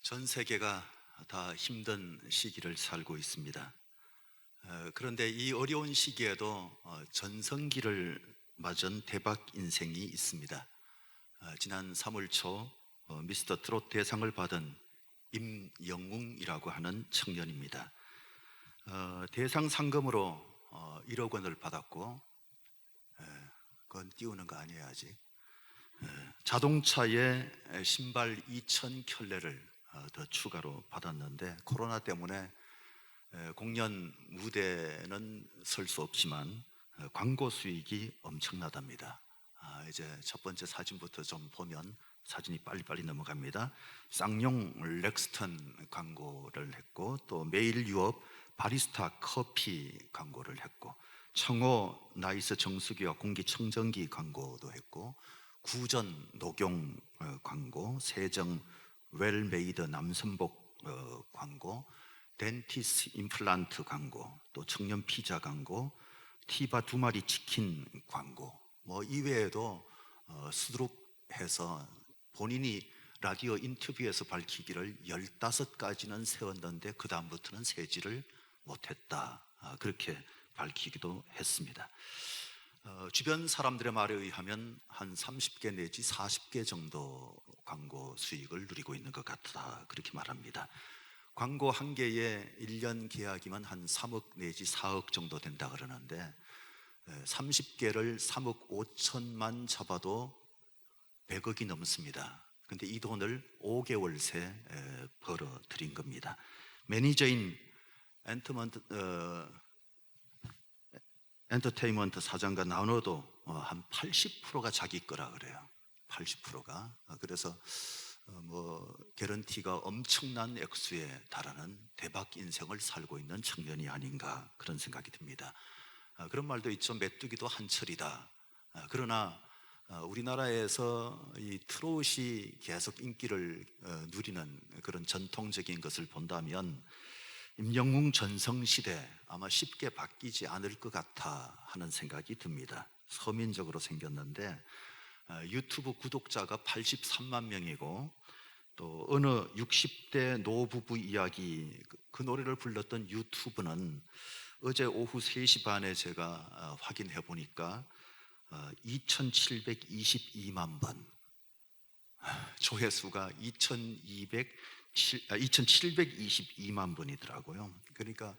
전 세계가 다 힘든 시기를 살고 있습니다. 그런데 이 어려운 시기에도 전성기를 맞은 대박 인생이 있습니다. 지난 3월 초 미스터 트롯 대상을 받은 임영웅이라고 하는 청년입니다. 대상 상금으로 1억 원을 받았고, 그건 띄우는 거 아니어야지. 자동차에 신발 2,000켤레를 더 추가로 받았는데, 코로나 때문에 공연 무대는 설 수 없지만 광고 수익이 엄청나답니다. 이제 첫 번째 사진부터 좀 보면 사진이 빨리빨리 넘어갑니다. 쌍용 렉스턴 광고를 했고, 또 매일 유업 바리스타 커피 광고를 했고, 청호 나이스 정수기와 공기청정기 광고도 했고, 구전 녹용 광고, 세정 웰메이드 남선복 광고, 덴티스 임플란트 광고, 또 청년 피자 광고, 티바 2마리 치킨 광고, 이외에도 수두룩해서 본인이 라디오 인터뷰에서 밝히기를 15가지는 세웠는데 그 다음부터는 세지를 못했다, 그렇게 밝히기도 했습니다. 주변 사람들의 말에 의하면 한 30개 내지 40개 정도 광고 수익을 누리고 있는 것 같다, 그렇게 말합니다. 광고 한 개에 1년 계약이면 한 3억 내지 4억 정도 된다 그러는데, 30개를 3억 5천만 잡아도 100억이 넘습니다. 근데 이 돈을 5개월 새 벌어들인 겁니다. 매니저인 엔터테인먼트 사장과 나눠도 한 80%가 자기 거라 그래요. 80%가. 그래서 개런티가 엄청난 액수에 달하는 대박 인생을 살고 있는 청년이 아닌가, 그런 생각이 듭니다. 그런 말도 있죠. 메뚜기도 한철이다. 그러나 우리나라에서 이 트롯이 계속 인기를 누리는 그런 전통적인 것을 본다면 임영웅 전성시대 아마 쉽게 바뀌지 않을 것 같아 하는 생각이 듭니다. 서민적으로 생겼는데 유튜브 구독자가 83만 명이고, 또 어느 60대 노부부 이야기 그 노래를 불렀던 유튜브는 어제 오후 3시 반에 제가 확인해 보니까 2,722만 번, 조회수가 2,722만 번이더라고요. 그러니까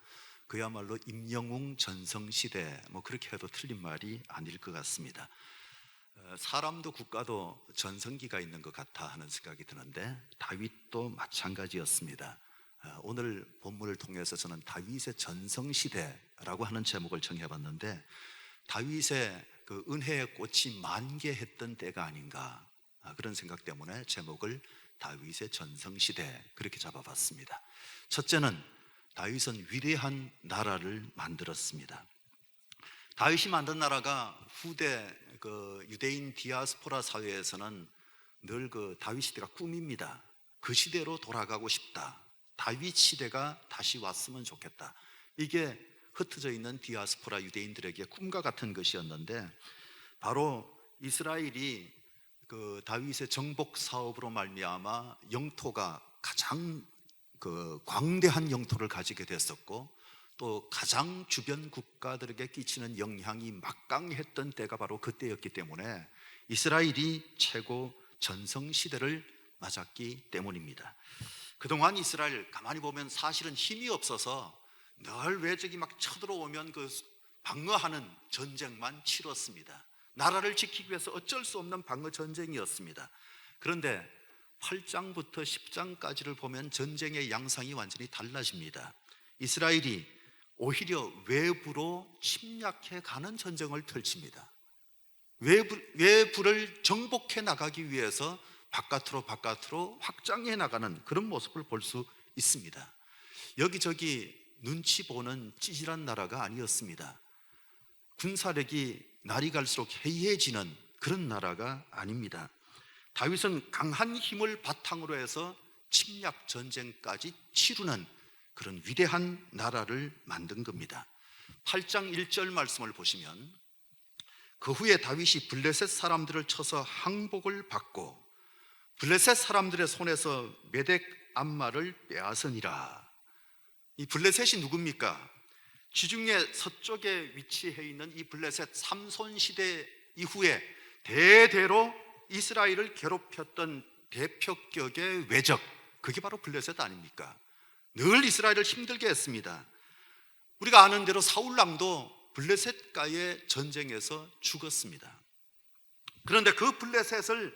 그야말로 임영웅 전성시대, 그렇게 해도 틀린 말이 아닐 것 같습니다. 사람도 국가도 전성기가 있는 것 같아 하는 생각이 드는데, 다윗도 마찬가지였습니다. 오늘 본문을 통해서 저는 다윗의 전성시대라고 하는 제목을 정해봤는데, 다윗의 그 은혜의 꽃이 만개했던 때가 아닌가, 그런 생각 때문에 제목을 다윗의 전성시대 그렇게 잡아봤습니다. 첫째는 다윗은 위대한 나라를 만들었습니다. 다윗이 만든 나라가 후대 그 유대인 디아스포라 사회에서는 늘 그 다윗 시대가 꿈입니다. 그 시대로 돌아가고 싶다. 다윗 시대가 다시 왔으면 좋겠다. 이게 흩어져 있는 디아스포라 유대인들에게 꿈과 같은 것이었는데, 바로 이스라엘이 그 다윗의 정복 사업으로 말미암아 영토가 가장 그 광대한 영토를 가지게 됐었고, 또 가장 주변 국가들에게 끼치는 영향이 막강했던 때가 바로 그때였기 때문에 이스라엘이 최고 전성시대를 맞았기 때문입니다. 그동안 이스라엘 가만히 보면 사실은 힘이 없어서 늘 외적이 막 쳐들어오면 그 방어하는 전쟁만 치렀습니다. 나라를 지키기 위해서 어쩔 수 없는 방어 전쟁이었습니다. 그런데 8장부터 10장까지를 보면 전쟁의 양상이 완전히 달라집니다. 이스라엘이 오히려 외부로 침략해 가는 전쟁을 펼칩니다. 외부를 정복해 나가기 위해서 바깥으로 확장해 나가는 그런 모습을 볼 수 있습니다. 여기저기 눈치 보는 찌질한 나라가 아니었습니다. 군사력이 날이 갈수록 해이해지는 그런 나라가 아닙니다. 다윗은 강한 힘을 바탕으로 해서 침략 전쟁까지 치르는 그런 위대한 나라를 만든 겁니다. 8장 1절 말씀을 보시면, 그 후에 다윗이 블레셋 사람들을 쳐서 항복을 받고 블레셋 사람들의 손에서 메덱 안마를 빼앗으니라. 이 블레셋이 누굽니까? 지중해 서쪽에 위치해 있는 이 블레셋 삼손 시대 이후에 대대로 이스라엘을 괴롭혔던 대표격의 외적, 그게 바로 블레셋 아닙니까? 늘 이스라엘을 힘들게 했습니다. 우리가 아는 대로 사울 왕도 블레셋과의 전쟁에서 죽었습니다. 그런데 그 블레셋을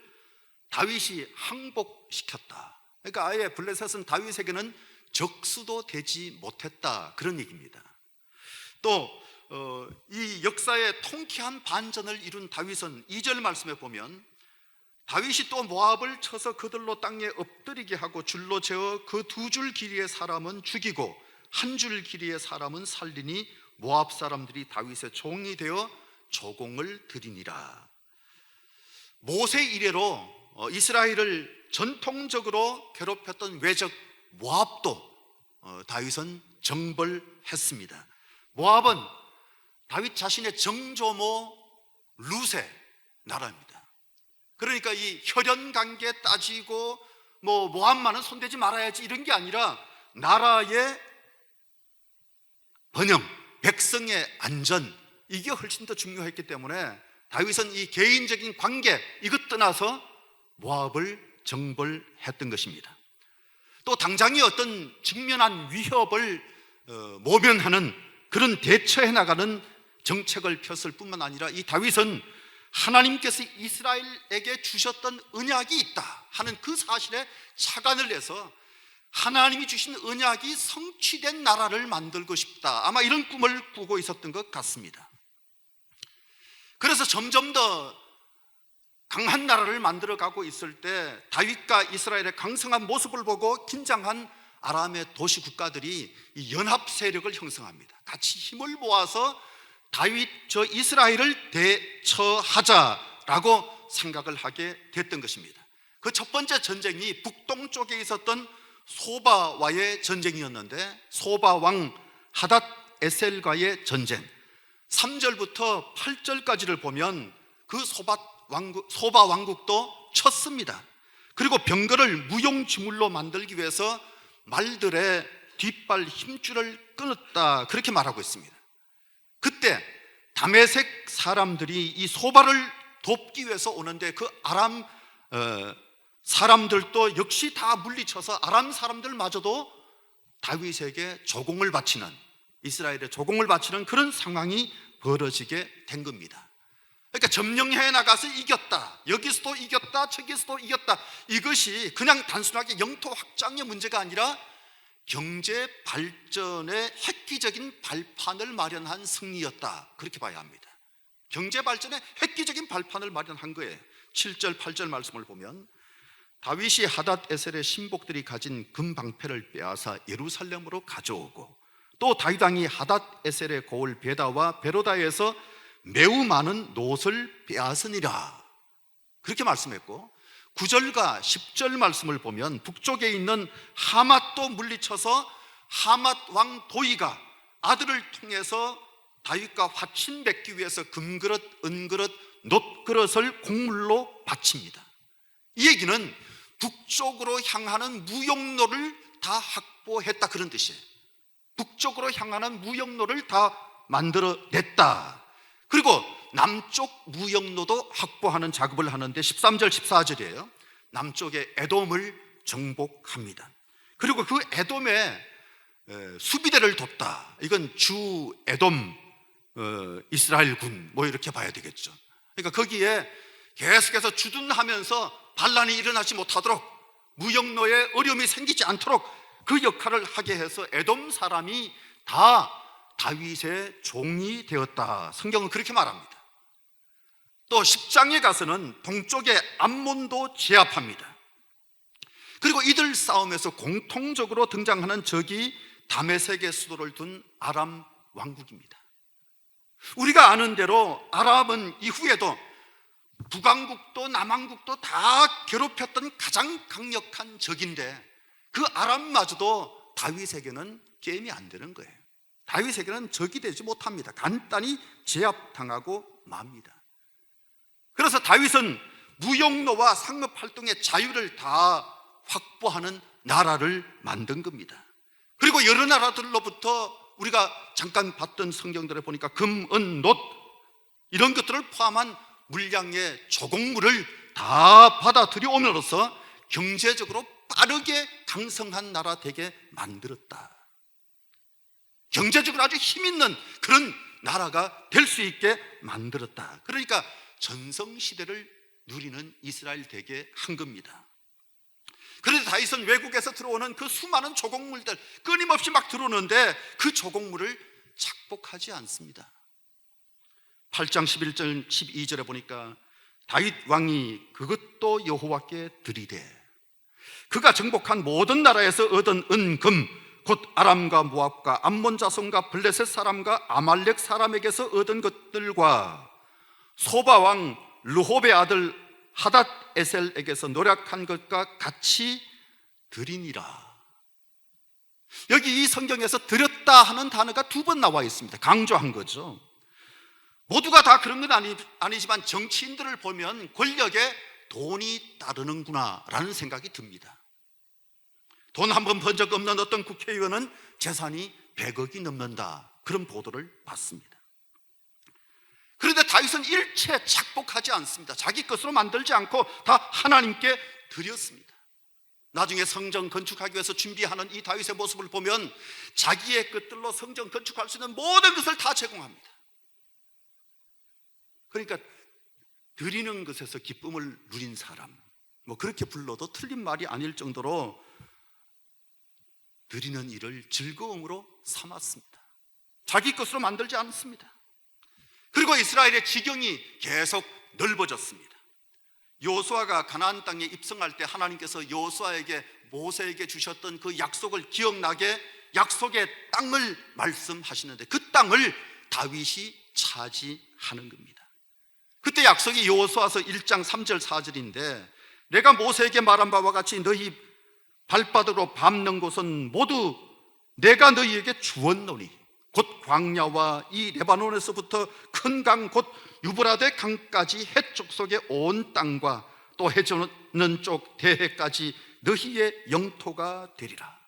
다윗이 항복시켰다. 그러니까 아예 블레셋은 다윗에게는 적수도 되지 못했다, 그런 얘기입니다. 또 이 역사의 통쾌한 반전을 이룬 다윗은 2절 말씀에 보면 다윗이 또 모압을 쳐서 그들로 땅에 엎드리게 하고 줄로 재어 그 2줄 길이의 사람은 죽이고 1줄 길이의 사람은 살리니 모압 사람들이 다윗의 종이 되어 조공을 드리니라. 모세 이래로 이스라엘을 전통적으로 괴롭혔던 외적 모압도 다윗은 정벌했습니다. 모압은 다윗 자신의 정조모 룻의 나라입니다. 그러니까 이 혈연 관계 따지고 모압만은 손대지 말아야지 이런 게 아니라 나라의 번영, 백성의 안전, 이게 훨씬 더 중요했기 때문에 다윗은 이 개인적인 관계 이것 떠나서 모압을 정벌했던 것입니다. 또 당장의 어떤 직면한 위협을 모면하는 그런 대처해 나가는 정책을 폈을 뿐만 아니라 이 다윗은 하나님께서 이스라엘에게 주셨던 언약이 있다 하는 그 사실에 착안을 내서 하나님이 주신 언약이 성취된 나라를 만들고 싶다, 아마 이런 꿈을 꾸고 있었던 것 같습니다. 그래서 점점 더 강한 나라를 만들어가고 있을 때 다윗과 이스라엘의 강성한 모습을 보고 긴장한 아람의 도시 국가들이 이 연합 세력을 형성합니다. 같이 힘을 모아서 다윗 저 이스라엘을 대처하자라고 생각을 하게 됐던 것입니다. 그 첫 번째 전쟁이 북동쪽에 있었던 소바와의 전쟁이었는데 소바 왕 하닷 에셀과의 전쟁, 3절부터 8절까지를 보면 그 소바 왕국도 쳤습니다. 그리고 병거를 무용지물로 만들기 위해서 말들의 뒷발 힘줄을 끊었다, 그렇게 말하고 있습니다. 그때 다메섹 사람들이 이 소바를 돕기 위해서 오는데 그 아람 사람들도 역시 다 물리쳐서 아람 사람들마저도 다윗에게 조공을 바치는, 이스라엘에 조공을 바치는 그런 상황이 벌어지게 된 겁니다. 그러니까 점령해 나가서 이겼다, 여기서도 이겼다, 저기서도 이겼다, 이것이 그냥 단순하게 영토 확장의 문제가 아니라 경제 발전의 획기적인 발판을 마련한 승리였다, 그렇게 봐야 합니다. 경제 발전의 획기적인 발판을 마련한 거예요. 7절 8절 말씀을 보면 다윗이 하닷 에셀의 신복들이 가진 금방패를 빼앗아 예루살렘으로 가져오고 또 다윗 왕이 하닷 에셀의 고을 베다와 베로다에서 매우 많은 놋을 빼앗으니라, 그렇게 말씀했고 9절과 10절 말씀을 보면 북쪽에 있는 하맛도 물리쳐서 하맛 왕 도이가 아들을 통해서 다윗과 화친 맺기 위해서 금그릇, 은그릇, 놋그릇을 곡물로 바칩니다. 이 얘기는 북쪽으로 향하는 무역로를 다 확보했다, 그런 뜻이에요. 북쪽으로 향하는 무역로를 다 만들어냈다. 그리고 남쪽 무역로도 확보하는 작업을 하는데 13절 14절이에요 남쪽의 에돔을 정복합니다. 그리고 그 에돔에 수비대를 뒀다. 이건 주 에돔 이스라엘군 이렇게 봐야 되겠죠. 그러니까 거기에 계속해서 주둔하면서 반란이 일어나지 못하도록, 무역로에 어려움이 생기지 않도록 그 역할을 하게 해서 에돔 사람이 다 다윗의 종이 되었다, 성경은 그렇게 말합니다. 또 10장에 가서는 동쪽의 암몬도 제압합니다. 그리고 이들 싸움에서 공통적으로 등장하는 적이 다메섹의 수도를 둔 아람 왕국입니다. 우리가 아는 대로 아람은 이후에도 북왕국도 남왕국도 다 괴롭혔던 가장 강력한 적인데 그 아람마저도 다윗에게는 게임이 안 되는 거예요. 다윗에게는 적이 되지 못합니다. 간단히 제압당하고 맙니다. 그래서 다윗은 무역로와 상업활동의 자유를 다 확보하는 나라를 만든 겁니다. 그리고 여러 나라들로부터 우리가 잠깐 봤던 성경들에 보니까 금, 은, 놋 이런 것들을 포함한 물량의 조공물을 다 받아 들여옴으로써 경제적으로 빠르게 강성한 나라 되게 만들었다. 경제적으로 아주 힘있는 그런 나라가 될 수 있게 만들었다. 그러니까 전성시대를 누리는 이스라엘 되게 한 겁니다. 그래서 다윗은 외국에서 들어오는 그 수많은 조공물들 끊임없이 막 들어오는데 그 조공물을 착복하지 않습니다. 8장 11절 12절에 보니까 다윗 왕이 그것도 여호와께 드리되 그가 정복한 모든 나라에서 얻은 은금 곧 아람과 모압과 암몬 자손과 블레셋 사람과 아말렉 사람에게서 얻은 것들과 소바 왕 르홉의 아들 하닷 에셀에게서 노력한 것과 같이 드리니라. 여기 이 성경에서 드렸다 하는 단어가 2번 나와 있습니다. 강조한 거죠. 모두가 다 그런 건 아니지만 정치인들을 보면 권력에 돈이 따르는구나 라는 생각이 듭니다. 돈 한 번 번 적 없는 어떤 국회의원은 재산이 100억이 넘는다, 그런 보도를 봤습니다. 그런데 다윗은 일체 착복하지 않습니다. 자기 것으로 만들지 않고 다 하나님께 드렸습니다. 나중에 성전 건축하기 위해서 준비하는 이 다윗의 모습을 보면 자기의 것들로 성전 건축할 수 있는 모든 것을 다 제공합니다. 그러니까 드리는 것에서 기쁨을 누린 사람, 뭐 그렇게 불러도 틀린 말이 아닐 정도로 드리는 일을 즐거움으로 삼았습니다. 자기 것으로 만들지 않습니다. 그리고 이스라엘의 지경이 계속 넓어졌습니다. 여호수아가 가나안 땅에 입성할 때 하나님께서 여호수아에게 모세에게 주셨던 그 약속을 기억나게 약속의 땅을 말씀하시는데 그 땅을 다윗이 차지하는 겁니다. 그때 약속이 여호수아서 1장 3절 4절인데 내가 모세에게 말한 바와 같이 너희 발바닥으로 밟는 곳은 모두 내가 너희에게 주었노니 곧 광야와 이 레바논에서부터 큰 강 곧 유브라데 강까지 해쪽 속의 온 땅과 또 해저는 쪽 대해까지 너희의 영토가 되리라.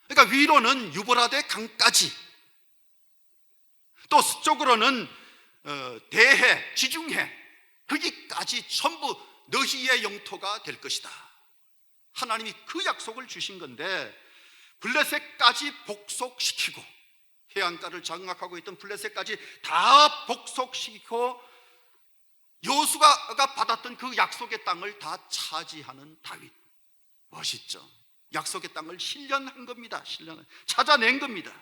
그러니까 위로는 유브라데 강까지, 또 서쪽으로는 대해, 지중해, 거기까지 전부 너희의 영토가 될 것이다. 하나님이 그 약속을 주신 건데 블레셋까지 복속시키고 해안가를 장악하고 있던 블레셋까지 다 복속시키고 여호수아가 받았던 그 약속의 땅을 다 차지하는 다윗. 멋있죠? 약속의 땅을 실현한 겁니다. 찾아낸 겁니다.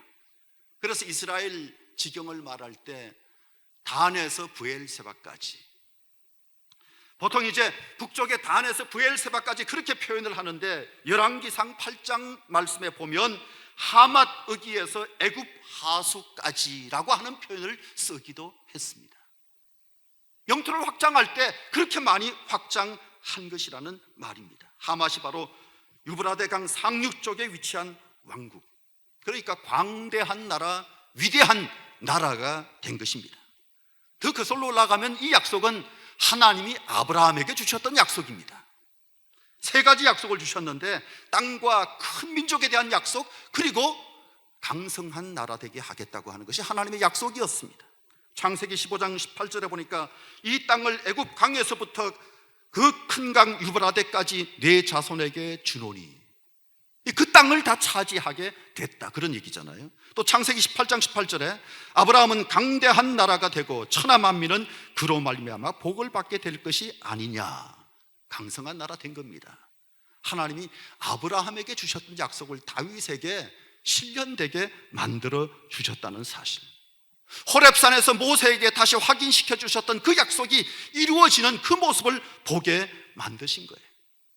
그래서 이스라엘 지경을 말할 때 단에서 브엘세바까지, 보통 이제 북쪽의 단에서 브엘세바까지 그렇게 표현을 하는데 열왕기상 8장 말씀에 보면 하맛 어기에서 애굽 하수까지라고 하는 표현을 쓰기도 했습니다. 영토를 확장할 때 그렇게 많이 확장한 것이라는 말입니다. 하맛이 바로 유브라데 강 상류 쪽에 위치한 왕국, 그러니까 광대한 나라, 위대한 나라가 된 것입니다. 더 거슬러 올라가면 이 약속은 하나님이 아브라함에게 주셨던 약속입니다. 3가지 약속을 주셨는데 땅과 큰 민족에 대한 약속, 그리고 강성한 나라 되게 하겠다고 하는 것이 하나님의 약속이었습니다. 창세기 15장 18절에 보니까 이 땅을 애굽 강에서부터 그 큰 강 유브라데까지 네 자손에게 주노니, 그 땅을 다 차지하게 됐다, 그런 얘기잖아요. 또 창세기 18장 18절에 아브라함은 강대한 나라가 되고 천하 만민은 그로 말미암아 복을 받게 될 것이 아니냐, 강성한 나라 된 겁니다. 하나님이 아브라함에게 주셨던 약속을 다윗에게 실현되게 만들어 주셨다는 사실, 호렙산에서 모세에게 다시 확인시켜 주셨던 그 약속이 이루어지는 그 모습을 보게 만드신 거예요.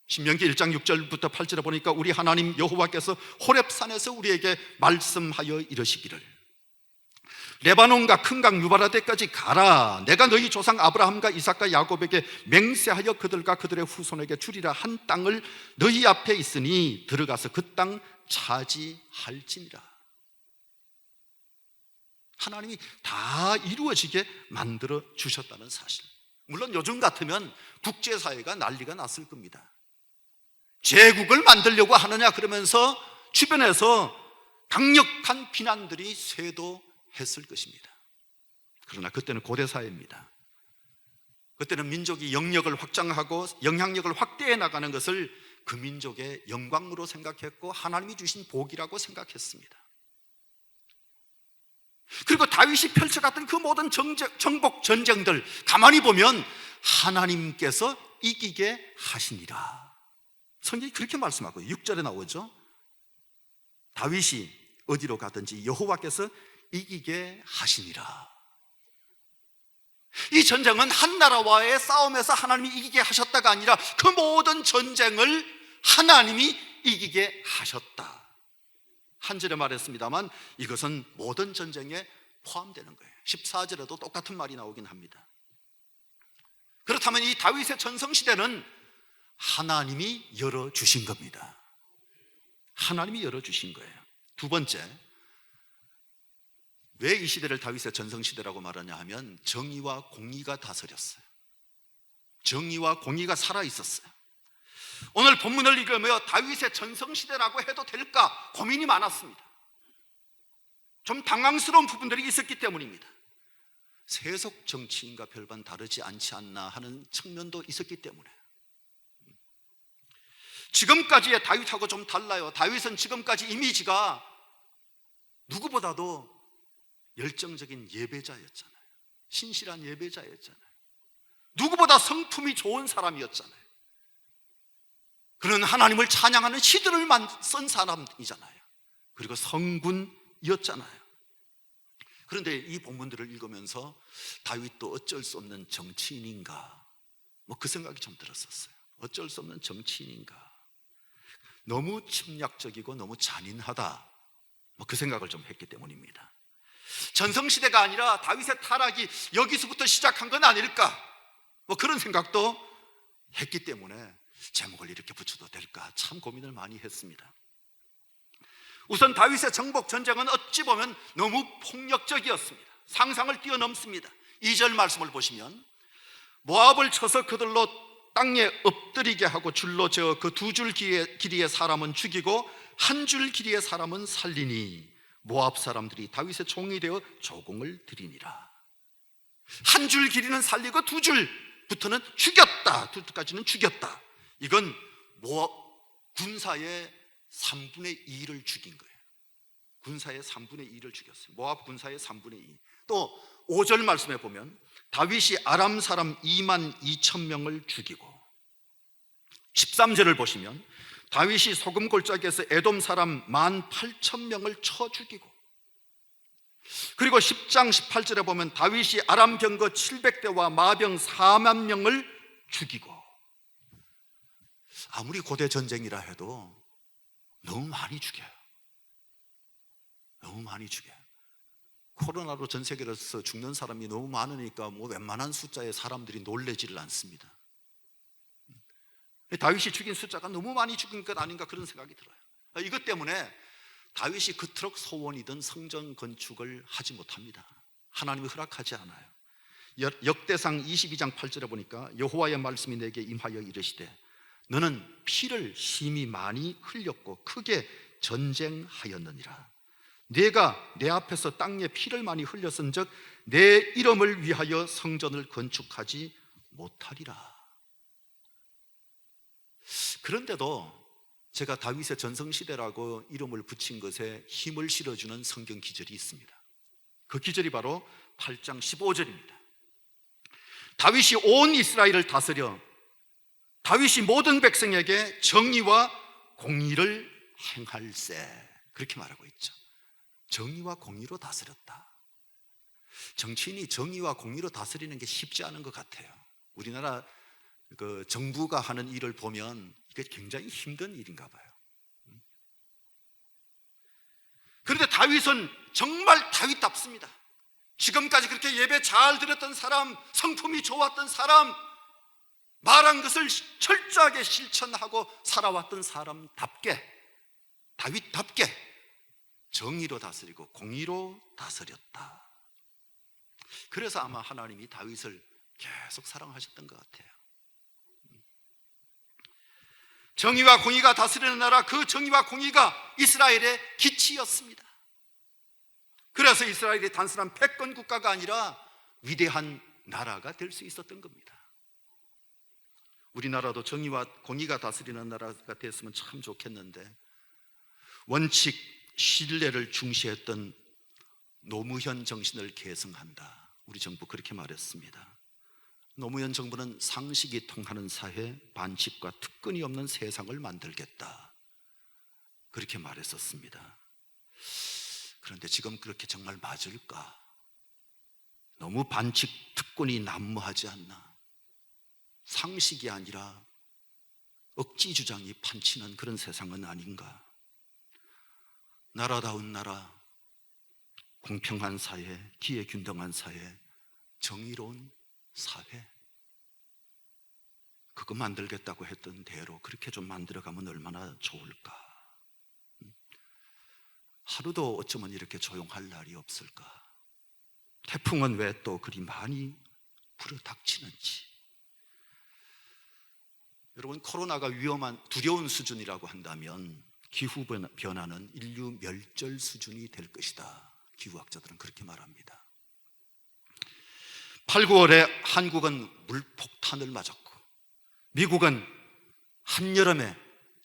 신명기 1장 6절부터 8절에 보니까 우리 하나님 여호와께서 호렙산에서 우리에게 말씀하여 이르시기를 레바논과 큰 강 유바라데까지 가라. 내가 너희 조상 아브라함과 이삭과 야곱에게 맹세하여 그들과 그들의 후손에게 주리라 한 땅을 너희 앞에 있으니 들어가서 그 땅 차지할지니라. 하나님이 다 이루어지게 만들어 주셨다는 사실. 물론 요즘 같으면 국제사회가 난리가 났을 겁니다. 제국을 만들려고 하느냐 그러면서 주변에서 강력한 비난들이 쇄도했을 것입니다. 그러나 그때는 고대사회입니다. 그때는 민족이 영역을 확장하고 영향력을 확대해 나가는 것을 그 민족의 영광으로 생각했고 하나님이 주신 복이라고 생각했습니다. 그리고 다윗이 펼쳐갔던 그 모든 정복 전쟁들 가만히 보면 하나님께서 이기게 하시니라. 성경이 그렇게 말씀하고 6절에 나오죠. 다윗이 어디로 가든지 여호와께서 이기게 하시니라. 이 전쟁은 한 나라와의 싸움에서 하나님이 이기게 하셨다가 아니라 그 모든 전쟁을 하나님이 이기게 하셨다. 한 절에 말했습니다만 이것은 모든 전쟁에 포함되는 거예요. 14절에도 똑같은 말이 나오긴 합니다. 그렇다면 이 다윗의 전성시대는 하나님이 열어주신 겁니다. 하나님이 열어주신 거예요. 두 번째, 왜 이 시대를 다윗의 전성시대라고 말하냐 하면 정의와 공의가 다스렸어요. 정의와 공의가 살아있었어요. 오늘 본문을 읽으며 다윗의 전성시대라고 해도 될까 고민이 많았습니다. 좀 당황스러운 부분들이 있었기 때문입니다. 세속 정치인과 별반 다르지 않지 않나 하는 측면도 있었기 때문에. 지금까지의 다윗하고 좀 달라요. 다윗은 지금까지 이미지가 누구보다도 열정적인 예배자였잖아요. 신실한 예배자였잖아요. 누구보다 성품이 좋은 사람이었잖아요. 그는 하나님을 찬양하는 시들을 쓴 사람이잖아요. 그리고 성군이었잖아요. 그런데 이 본문들을 읽으면서 다윗도 어쩔 수 없는 정치인인가, 그 생각이 좀 들었었어요. 어쩔 수 없는 정치인인가, 너무 침략적이고 너무 잔인하다, 그 생각을 좀 했기 때문입니다. 전성시대가 아니라 다윗의 타락이 여기서부터 시작한 건 아닐까, 그런 생각도 했기 때문에 제목을 이렇게 붙여도 될까 참 고민을 많이 했습니다. 우선 다윗의 정복 전쟁은 어찌 보면 너무 폭력적이었습니다. 상상을 뛰어넘습니다. 2절 말씀을 보시면 모압을 쳐서 그들로 땅에 엎드리게 하고 줄로 저어 그 2줄 길이의 사람은 죽이고 1줄 길이의 사람은 살리니 모압 사람들이 다윗의 종이 되어 조공을 드리니라. 1줄 길이는 살리고 2줄부터는 죽였다. 2줄까지는 죽였다. 이건 모압 군사의 3분의 2를 죽인 거예요. 군사의 3분의 2를 죽였어요. 모압 군사의 3분의 2. 또 5절 말씀에 보면 다윗이 아람 사람 2만 2천 명을 죽이고, 13절을 보시면 다윗이 소금 골짜기에서 에돔 사람 1만 8천 명을 쳐 죽이고, 그리고 10장 18절에 보면 다윗이 아람 병거 700대와 마병 4만 명을 죽이고. 아무리 고대 전쟁이라 해도 너무 많이 죽여요. 너무 많이 죽여요. 코로나로 전 세계에서 죽는 사람이 너무 많으니까 웬만한 숫자의 사람들이 놀래지를 않습니다. 다윗이 죽인 숫자가 너무 많이 죽인 것 아닌가 그런 생각이 들어요. 이것 때문에 다윗이 그토록 소원이던 성전 건축을 하지 못합니다. 하나님이 허락하지 않아요. 역대상 22장 8절에 보니까 여호와의 말씀이 내게 임하여 이르시되 너는 피를 심히 많이 흘렸고 크게 전쟁하였느니라. 네가 내 앞에서 땅에 피를 많이 흘렸은즉 내 이름을 위하여 성전을 건축하지 못하리라. 그런데도 제가 다윗의 전성시대라고 이름을 붙인 것에 힘을 실어주는 성경 기절이 있습니다. 그 기절이 바로 8장 15절입니다. 다윗이 온 이스라엘을 다스려 다윗이 모든 백성에게 정의와 공의를 행할세, 그렇게 말하고 있죠. 정의와 공의로 다스렸다. 정치인이 정의와 공의로 다스리는 게 쉽지 않은 것 같아요. 우리나라 그 정부가 하는 일을 보면 이게 굉장히 힘든 일인가 봐요. 그런데 다윗은 정말 다윗답습니다. 지금까지 그렇게 예배 잘 드렸던 사람, 성품이 좋았던 사람, 말한 것을 철저하게 실천하고 살아왔던 사람답게, 다윗답게 정의로 다스리고 공의로 다스렸다. 그래서 아마 하나님이 다윗을 계속 사랑하셨던 것 같아요. 정의와 공의가 다스리는 나라, 그 정의와 공의가 이스라엘의 기치였습니다. 그래서 이스라엘이 단순한 패권 국가가 아니라 위대한 나라가 될 수 있었던 겁니다. 우리나라도 정의와 공의가 다스리는 나라가 됐으면 참 좋겠는데, 원칙, 신뢰를 중시했던 노무현 정신을 계승한다. 우리 정부 그렇게 말했습니다. 노무현 정부는 상식이 통하는 사회, 반칙과 특권이 없는 세상을 만들겠다, 그렇게 말했었습니다. 그런데 지금 그렇게 정말 맞을까? 너무 반칙, 특권이 난무하지 않나? 상식이 아니라 억지 주장이 판치는 그런 세상은 아닌가? 나라다운 나라, 공평한 사회, 기회균등한 사회, 정의로운 사회, 그거 만들겠다고 했던 대로 그렇게 좀 만들어가면 얼마나 좋을까? 하루도 어쩌면 이렇게 조용할 날이 없을까? 태풍은 왜 또 그리 많이 불어닥치는지. 여러분, 코로나가 위험한, 두려운 수준이라고 한다면 기후변화는 인류 멸절 수준이 될 것이다. 기후학자들은 그렇게 말합니다. 8, 9월에 한국은 물폭탄을 맞았고, 미국은 한여름에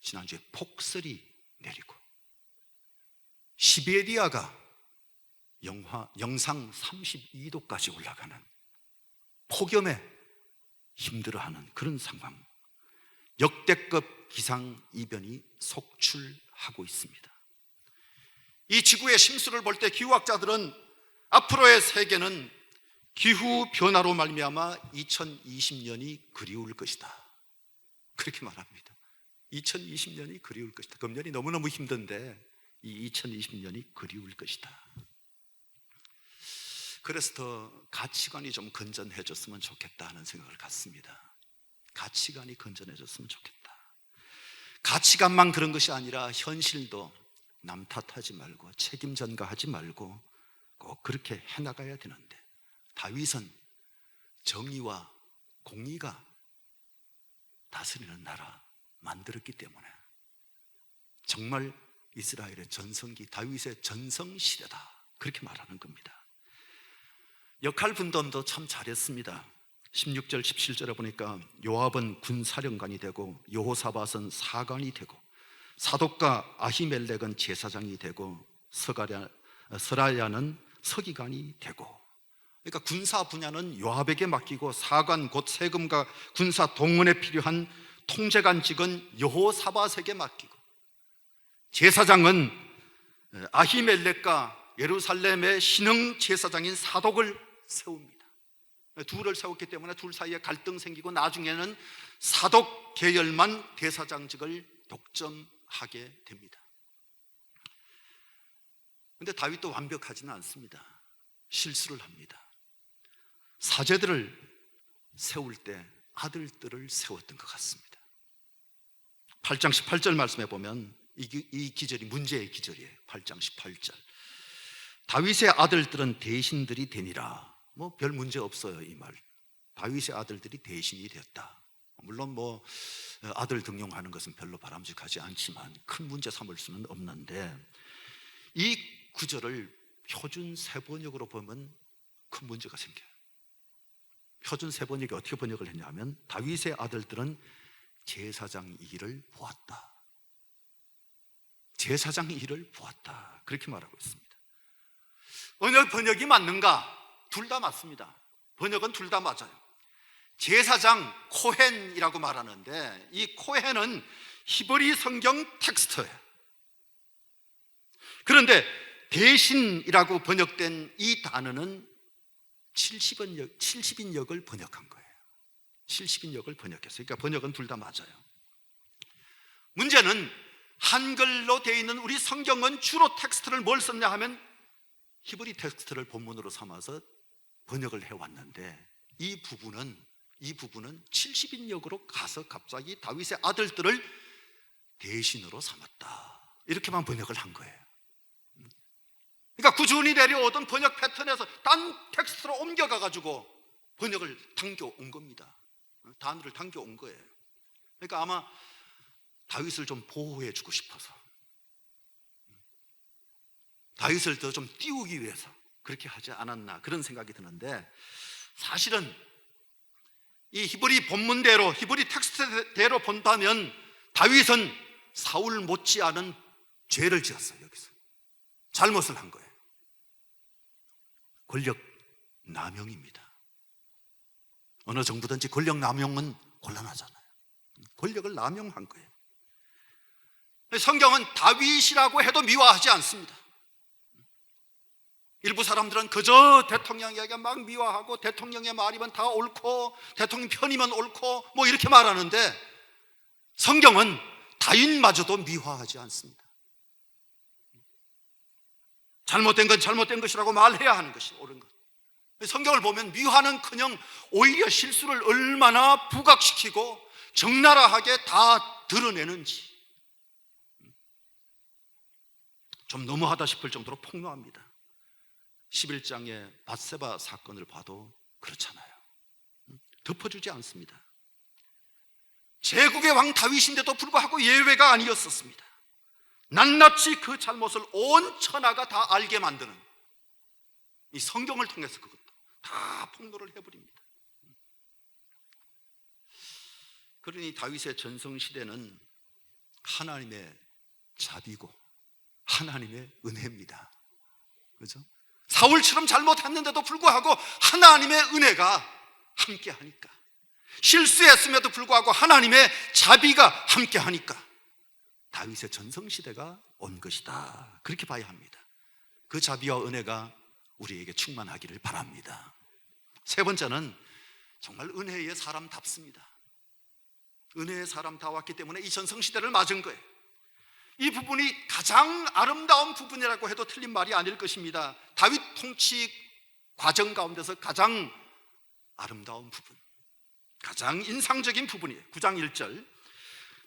지난주에 폭설이 내리고, 시베리아가 영상 32도까지 올라가는 폭염에 힘들어하는 그런 상황, 역대급 기상이변이 속출하고 있습니다. 이 지구의 심수를 볼 때 기후학자들은 앞으로의 세계는 기후변화로 말미암아 2020년이 그리울 것이다, 그렇게 말합니다. 2020년이 그리울 것이다. 금년이 너무너무 힘든데 이 2020년이 그리울 것이다. 그래서 더 가치관이 좀 건전해졌으면 좋겠다 하는 생각을 갖습니다. 가치관이 건전해졌으면 좋겠다. 가치관만 그런 것이 아니라 현실도 남 탓하지 말고 책임 전가하지 말고 꼭 그렇게 해나가야 되는데, 다윗은 정의와 공의가 다스리는 나라 만들었기 때문에 정말 이스라엘의 전성기, 다윗의 전성시대다, 그렇게 말하는 겁니다. 역할 분담도 참 잘했습니다. 16절 17절에 보니까 요압은 군사령관이 되고 여호사밧은 사관이 되고 사독과 아히멜렉은 제사장이 되고 서라야는 서기관이 되고, 그러니까 군사 분야는 요압에게 맡기고 사관, 곧 세금과 군사 동원에 필요한 통제관직은 여호사밧에게 맡기고, 제사장은 아히멜렉과 예루살렘의 신흥 제사장인 사독을 세웁니다. 둘을 세웠기 때문에 둘 사이에 갈등 생기고 나중에는 사독 계열만 대사장직을 독점하게 됩니다. 그런데 다윗도 완벽하지는 않습니다. 실수를 합니다. 사제들을 세울 때 아들들을 세웠던 것 같습니다. 8장 18절 말씀해 보면 이 기절이 문제의 기절이에요. 8장 18절. 다윗의 아들들은 대신들이 되니라. 뭐 별 문제 없어요, 이 말. 다윗의 아들들이 대신이 되었다. 물론 뭐 아들 등용하는 것은 별로 바람직하지 않지만 큰 문제 삼을 수는 없는데, 이 구절을 표준 세번역으로 보면 큰 문제가 생겨요. 표준 세번역이 어떻게 번역을 했냐면, 다윗의 아들들은 제사장 일을 보았다. 제사장 일을 보았다, 그렇게 말하고 있습니다. 어느 번역이 맞는가? 둘 다 맞습니다. 번역은 둘 다 맞아요. 제사장 코헨이라고 말하는데, 이 코헨은 히브리 성경 텍스트예요. 그런데 대신이라고 번역된 이 단어는 70인역을 번역한 거예요. 70인역을 번역했어요. 그러니까 번역은 둘 다 맞아요. 문제는 한글로 되어 있는 우리 성경은 주로 텍스트를 뭘 썼냐 하면 히브리 텍스트를 본문으로 삼아서 번역을 해왔는데, 이 부분은 70인역으로 가서 갑자기 다윗의 아들들을 대신으로 삼았다, 이렇게만 번역을 한 거예요. 그러니까 꾸준히 내려오던 번역 패턴에서 딴 텍스트로 옮겨가가지고 번역을 당겨온 겁니다. 단어를 당겨온 거예요. 그러니까 아마 다윗을 좀 보호해 주고 싶어서, 다윗을 더 좀 띄우기 위해서 그렇게 하지 않았나, 그런 생각이 드는데, 사실은 이 히브리 본문대로, 히브리 텍스트대로 본다면 다윗은 사울 못지않은 죄를 지었어요. 여기서 잘못을 한 거예요. 권력 남용입니다. 어느 정부든지 권력 남용은 곤란하잖아요. 권력을 남용한 거예요. 성경은 다윗이라고 해도 미워하지 않습니다. 일부 사람들은 그저 대통령에게 막 미워하고, 대통령의 말이면 다 옳고, 대통령 편이면 옳고, 뭐 이렇게 말하는데, 성경은 다윗마저도 미워하지 않습니다. 잘못된 건 잘못된 것이라고 말해야 하는 것이 옳은 것. 성경을 보면 미워하는커녕 오히려 실수를 얼마나 부각시키고 적나라하게 다 드러내는지 좀 너무하다 싶을 정도로 폭로합니다. 11장의 밧세바 사건을 봐도 그렇잖아요. 덮어주지 않습니다. 제국의 왕 다윗인데도 불구하고 예외가 아니었었습니다. 낱낱이 그 잘못을 온 천하가 다 알게 만드는, 이 성경을 통해서 그것도 다 폭로를 해버립니다. 그러니 다윗의 전성시대는 하나님의 자비고 하나님의 은혜입니다. 그죠? 사울처럼 잘못했는데도 불구하고 하나님의 은혜가 함께 하니까, 실수했음에도 불구하고 하나님의 자비가 함께 하니까 다윗의 전성시대가 온 것이다, 그렇게 봐야 합니다. 그 자비와 은혜가 우리에게 충만하기를 바랍니다. 세 번째는 정말 은혜의 사람답습니다. 은혜의 사람다웠기 때문에 이 전성시대를 맞은 거예요. 이 부분이 가장 아름다운 부분이라고 해도 틀린 말이 아닐 것입니다. 다윗 통치 과정 가운데서 가장 아름다운 부분, 가장 인상적인 부분이에요. 9장 1절,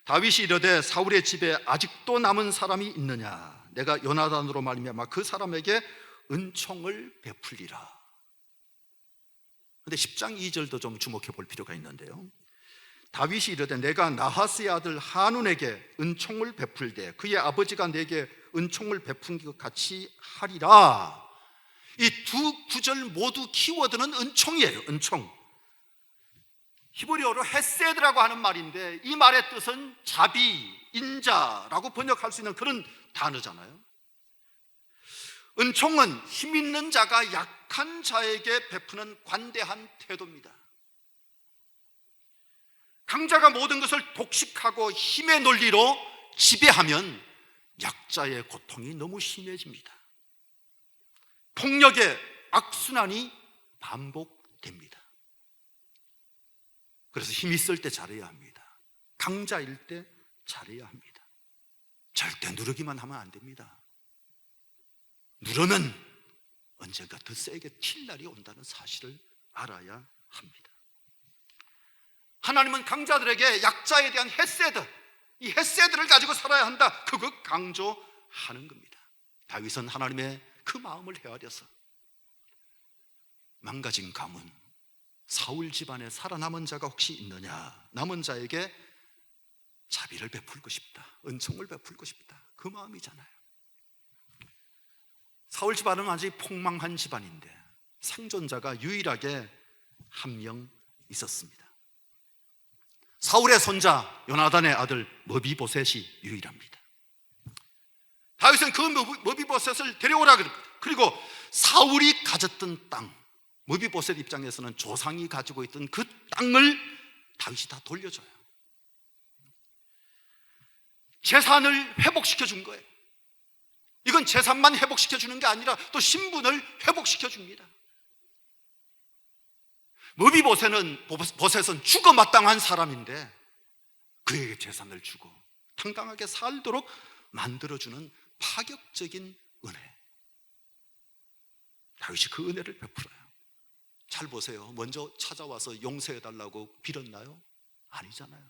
다윗이 이르되 사울의 집에 아직도 남은 사람이 있느냐, 내가 요나단으로 말미암아 그 사람에게 은총을 베풀리라. 그런데 10장 2절도 좀 주목해 볼 필요가 있는데요, 다윗이 이르되 내가 나하스의 아들 한운에게 은총을 베풀되 그의 아버지가 내게 은총을 베푼 것 같이 하리라. 이 두 구절 모두 키워드는 은총이에요. 은총. 히브리어로 헤세드라고 하는 말인데, 이 말의 뜻은 자비, 인자라고 번역할 수 있는 그런 단어잖아요. 은총은 힘 있는 자가 약한 자에게 베푸는 관대한 태도입니다. 강자가 모든 것을 독식하고 힘의 논리로 지배하면 약자의 고통이 너무 심해집니다. 폭력의 악순환이 반복됩니다. 그래서 힘 있을 때 잘해야 합니다. 강자일 때 잘해야 합니다. 절대 누르기만 하면 안 됩니다. 누르면 언젠가 더 세게 튈 날이 온다는 사실을 알아야 합니다. 하나님은 강자들에게 약자에 대한 헤세드, 이 헤세드를 가지고 살아야 한다, 그거 강조하는 겁니다. 다윗은 하나님의 그 마음을 헤아려서 망가진 가문, 사울 집안에 살아남은 자가 혹시 있느냐, 남은 자에게 자비를 베풀고 싶다, 은총을 베풀고 싶다, 그 마음이잖아요. 사울 집안은 아직 폭망한 집안인데 생존자가 유일하게 한 명 있었습니다. 사울의 손자 요나단의 아들 머비보셋이 유일합니다. 다윗은 그 머비보셋을 데려오라 그리고 사울이 가졌던 땅, 머비보셋 입장에서는 조상이 가지고 있던 그 땅을 다윗이 다 돌려줘요. 재산을 회복시켜 준 거예요. 이건 재산만 회복시켜 주는 게 아니라 또 신분을 회복시켜 줍니다. 머비보셋은 죽어 마땅한 사람인데 그에게 재산을 주고 당당하게 살도록 만들어주는 파격적인 은혜. 다윗이 그 은혜를 베풀어요. 잘 보세요. 먼저 찾아와서 용서해달라고 빌었나요? 아니잖아요.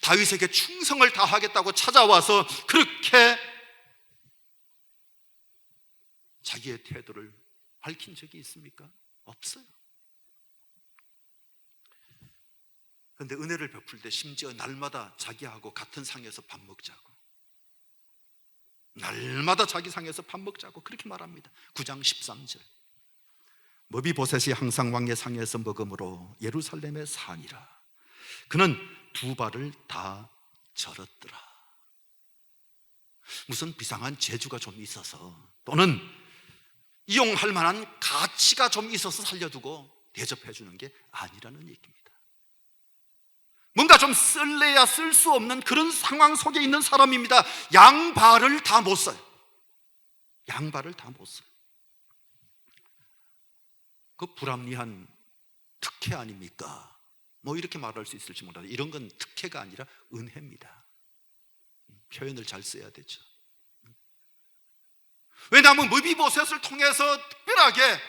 다윗에게 충성을 다하겠다고 찾아와서 그렇게 자기의 태도를 밝힌 적이 있습니까? 없어요. 그런데 은혜를 베풀 때 심지어 날마다 자기하고 같은 상에서 밥 먹자고, 날마다 자기 상에서 밥 먹자고 그렇게 말합니다. 9장 13절. 머비보셋이 항상 왕의 상에서 먹음으로 예루살렘의 산이라. 그는 두 발을 다 절었더라. 무슨 비상한 재주가 좀 있어서 또는 이용할 만한 가치가 좀 있어서 살려두고 대접해 주는 게 아니라는 얘기입니다. 뭔가 좀 쓸래야 쓸 수 없는 그런 상황 속에 있는 사람입니다. 양발을 다 못 써요. 양발을 다 못 써요. 그 불합리한 특혜 아닙니까? 뭐 이렇게 말할 수 있을지 몰라도 이런 건 특혜가 아니라 은혜입니다. 표현을 잘 써야 되죠. 왜냐하면 머비보셋을 통해서 특별하게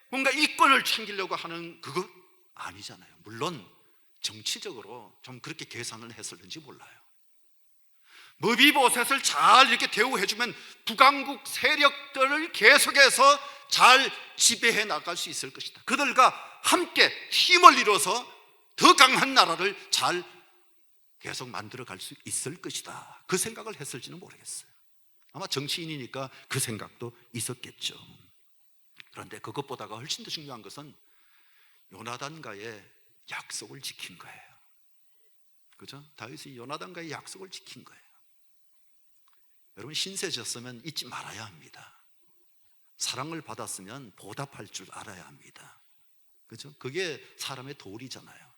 뭔가 이권을 챙기려고 하는 그거 아니잖아요. 물론 정치적으로 좀 그렇게 계산을 했을는지 몰라요. 머비보셋을 잘 이렇게 대우해주면 북왕국 세력들을 계속해서 잘 지배해 나갈 수 있을 것이다. 그들과 함께 힘을 이뤄서 더 강한 나라를 잘 계속 만들어 갈 수 있을 것이다. 그 생각을 했을지는 모르겠어요. 아마 정치인이니까 그 생각도 있었겠죠. 그런데 그것보다가 훨씬 더 중요한 것은 요나단과의 약속을 지킨 거예요. 그죠? 다윗이 요나단과의 약속을 지킨 거예요. 여러분, 신세 졌으면 잊지 말아야 합니다. 사랑을 받았으면 보답할 줄 알아야 합니다. 그죠? 그게 사람의 도리잖아요.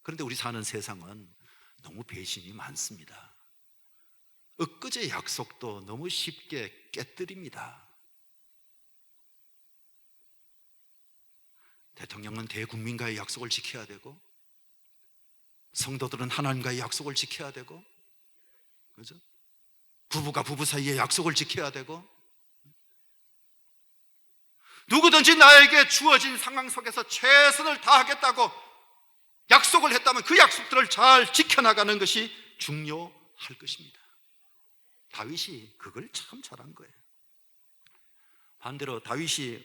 그런데 우리 사는 세상은 너무 배신이 많습니다. 엊그제 약속도 너무 쉽게 깨뜨립니다. 대통령은 대국민과의 약속을 지켜야 되고, 성도들은 하나님과의 약속을 지켜야 되고, 그죠? 부부가 부부 사이의 약속을 지켜야 되고, 누구든지 나에게 주어진 상황 속에서 최선을 다하겠다고 약속을 했다면 그 약속들을 잘 지켜나가는 것이 중요할 것입니다. 다윗이 그걸 참 잘한 거예요. 반대로 다윗이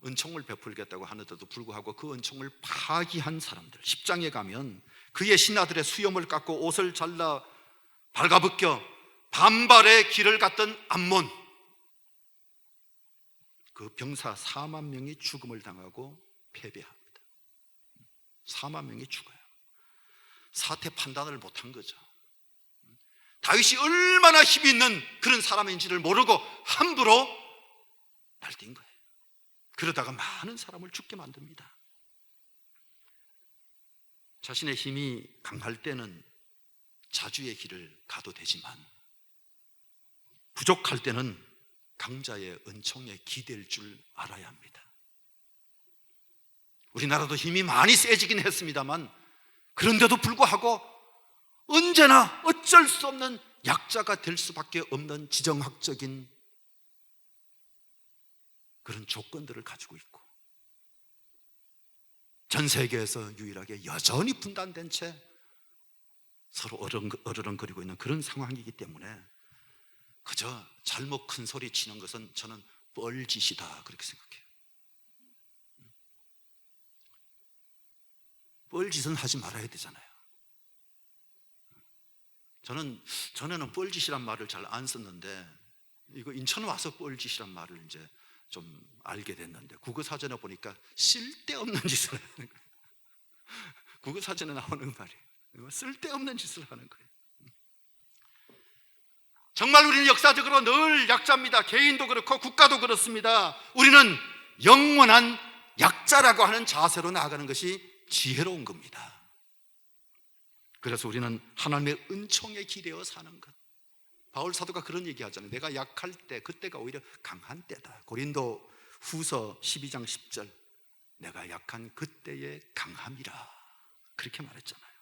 은총을 베풀겠다고 하는데도 불구하고 그 은총을 파기한 사람들, 10장에 가면 그의 신하들의 수염을 깎고 옷을 잘라 발가벗겨 반발의 길을 갔던 암몬, 그 병사 4만 명이 죽음을 당하고 패배합니다. 4만 명이 죽어요. 사태 판단을 못한 거죠. 다윗이 얼마나 힘이 있는 그런 사람인지를 모르고 함부로 날뛴 거예요. 그러다가 많은 사람을 죽게 만듭니다. 자신의 힘이 강할 때는 자주의 길을 가도 되지만 부족할 때는 강자의 은총에 기댈 줄 알아야 합니다. 우리나라도 힘이 많이 세지긴 했습니다만 그런데도 불구하고 언제나 어쩔 수 없는 약자가 될 수밖에 없는 지정학적인 그런 조건들을 가지고 있고, 전 세계에서 유일하게 여전히 분단된 채 서로 어르렁거리고 있는 그런 상황이기 때문에 그저 잘못 큰 소리 치는 것은 저는 뻘짓이다 그렇게 생각해요. 뻘짓은 하지 말아야 되잖아요. 저는 전에는 뻘짓이란 말을 잘 안 썼는데 이거 인천 와서 뻘짓이란 말을 이제 좀 알게 됐는데, 국어사전에 보니까 쓸데없는 짓을 하는 거예요. 국어사전에 나오는 말이에요. 쓸데없는 짓을 하는 거예요. 정말 우리는 역사적으로 늘 약자입니다. 개인도 그렇고 국가도 그렇습니다. 우리는 영원한 약자라고 하는 자세로 나아가는 것이 지혜로운 겁니다. 그래서 우리는 하나님의 은총에 기대어 사는 것. 바울 사도가 그런 얘기 하잖아요. 내가 약할 때 그때가 오히려 강한 때다. 고린도 후서 12장 10절, 내가 약한 그때의 강함이라 그렇게 말했잖아요.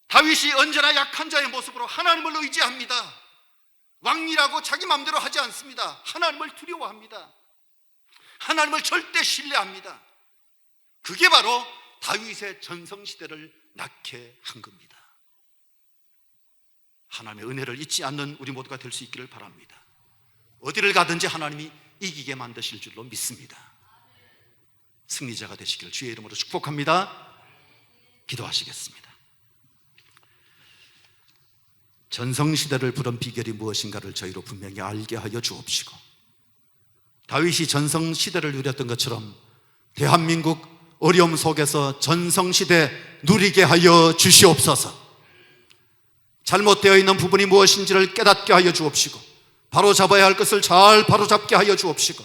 다윗이 언제나 약한 자의 모습으로 하나님을 의지합니다. 왕이라고 자기 마음대로 하지 않습니다. 하나님을 두려워합니다. 하나님을 절대 신뢰합니다. 그게 바로 다윗의 전성시대를 낳게 한 겁니다. 하나님의 은혜를 잊지 않는 우리 모두가 될 수 있기를 바랍니다. 어디를 가든지 하나님이 이기게 만드실 줄로 믿습니다. 승리자가 되시기를 주의 이름으로 축복합니다. 기도하시겠습니다. 전성시대를 부른 비결이 무엇인가를 저희로 분명히 알게 하여 주옵시고, 다윗이 전성시대를 누렸던 것처럼 대한민국 어려움 속에서 전성시대 누리게 하여 주시옵소서. 잘못되어 있는 부분이 무엇인지를 깨닫게 하여 주옵시고, 바로잡아야 할 것을 잘 바로잡게 하여 주옵시고,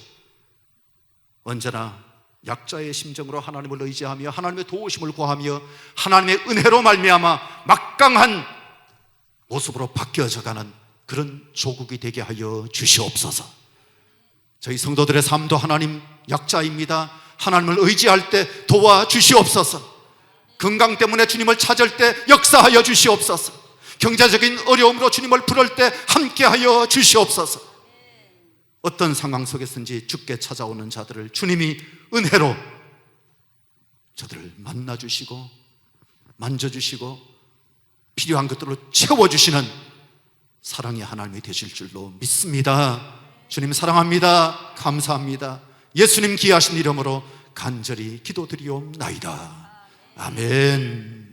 언제나 약자의 심정으로 하나님을 의지하며 하나님의 도우심을 구하며 하나님의 은혜로 말미암아 막강한 모습으로 바뀌어져가는 그런 조국이 되게 하여 주시옵소서. 저희 성도들의 삶도 하나님 약자입니다. 하나님을 의지할 때 도와주시옵소서. 건강 때문에 주님을 찾을 때 역사하여 주시옵소서. 경제적인 어려움으로 주님을 부를 때 함께하여 주시옵소서. 어떤 상황 속에서든지 주께 찾아오는 자들을 주님이 은혜로 저들을 만나주시고 만져주시고 필요한 것들로 채워주시는 사랑의 하나님이 되실 줄로 믿습니다. 주님 사랑합니다. 감사합니다. 예수님 귀하신 이름으로 간절히 기도드리옵나이다. 아멘.